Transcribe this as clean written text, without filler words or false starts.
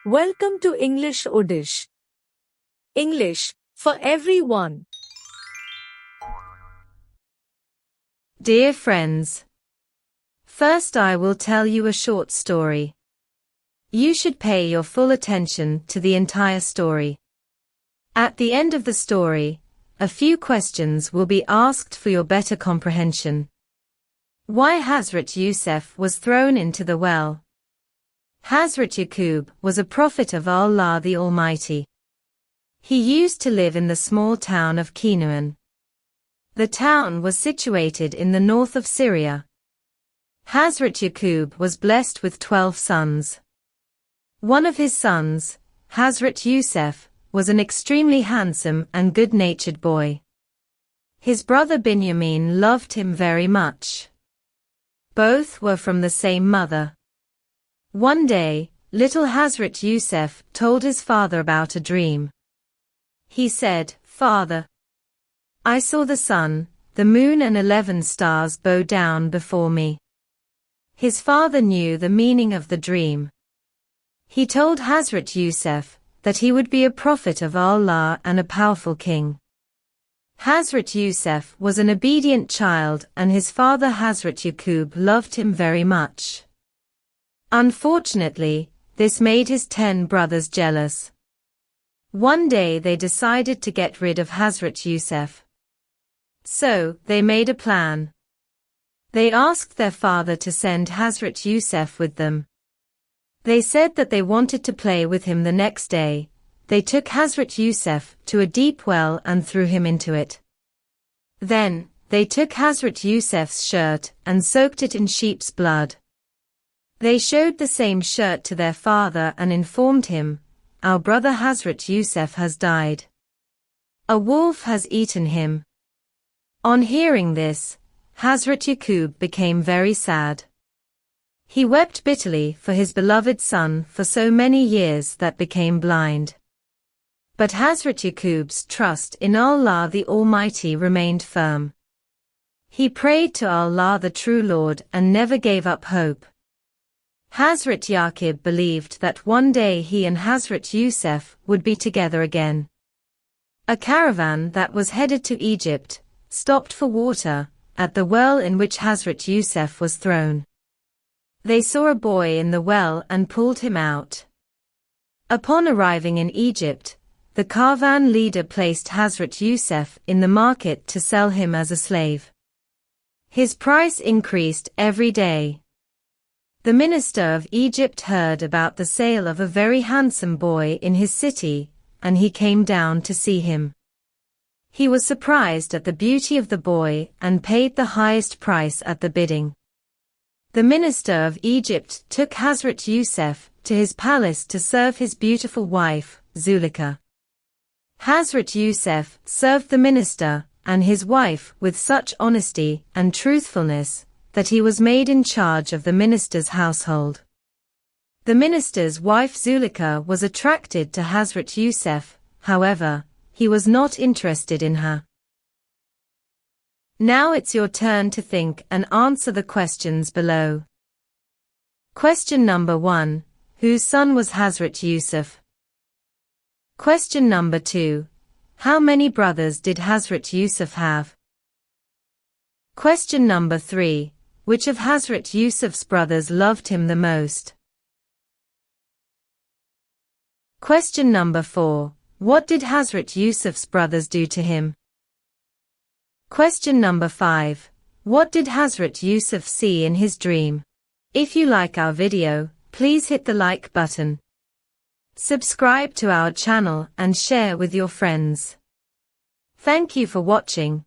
Welcome to English Udish. English for everyone. Dear friends, first I will tell you a short story. You should pay your full attention to the entire story. At the end of the story, a few questions will be asked for your better comprehension. Why Hazrat Yousuf was thrown into the well. Hazrat Yaqoob was a prophet of Allah the Almighty. He used to live in the small town of Canaan. The town was situated in the north of Syria. Hazrat Yaqoob was blessed with 12 sons. One of his sons, Hazrat Yousuf, was an extremely handsome and good-natured boy. His brother Binyamin loved him very much. Both were from the same mother. One day, little Hazrat Yousuf told his father about a dream. He said, "Father, I saw the sun, the moon and 11 stars bow down before me." His father knew the meaning of the dream. He told Hazrat Yousuf that he would be a prophet of Allah and a powerful king. Hazrat Yousuf was an obedient child and his father Hazrat Yaqoob loved him very much. Unfortunately, this made his 10 brothers jealous. One day they decided to get rid of Hazrat Yousuf. So, they made a plan. They asked their father to send Hazrat Yousuf with them. They said that they wanted to play with him the next day. They took Hazrat Yousuf to a deep well and threw him into it. Then, they took Hazrat Yousuf's shirt and soaked it in sheep's blood. They showed the same shirt to their father and informed him, "Our brother Hazrat Yousuf has died. A wolf has eaten him." On hearing this, Hazrat Yaqoob became very sad. He wept bitterly for his beloved son for so many years that became blind. But Hazrat Yaqoob's trust in Allah the Almighty remained firm. He prayed to Allah the True Lord and never gave up hope. Hazrat Yaqoob believed that one day he and Hazrat Yousuf would be together again. A caravan that was headed to Egypt stopped for water at the well in which Hazrat Yousuf was thrown. They saw a boy in the well and pulled him out. Upon arriving in Egypt, the caravan leader placed Hazrat Yousuf in the market to sell him as a slave. His price increased every day. The minister of Egypt heard about the sale of a very handsome boy in his city, and he came down to see him. He was surprised at the beauty of the boy and paid the highest price at the bidding. The minister of Egypt took Hazrat Yousuf to his palace to serve his beautiful wife, Zulika. Hazrat Yousuf served the minister and his wife with such honesty and truthfulness that he was made in charge of the minister's household. The minister's wife Zulika was attracted to Hazrat Yousuf, however, he was not interested in her. Now it's your turn to think and answer the questions below. Question number 1. Whose son was Hazrat Yousuf? Question number 2. How many brothers did Hazrat Yousuf have? Question number 3. Which of Hazrat Yousuf's brothers loved him the most? Question number 4. What did Hazrat Yousuf's brothers do to him? Question number 5. What did Hazrat Yousuf see in his dream? If you like our video, please hit the like button. Subscribe to our channel and share with your friends. Thank you for watching.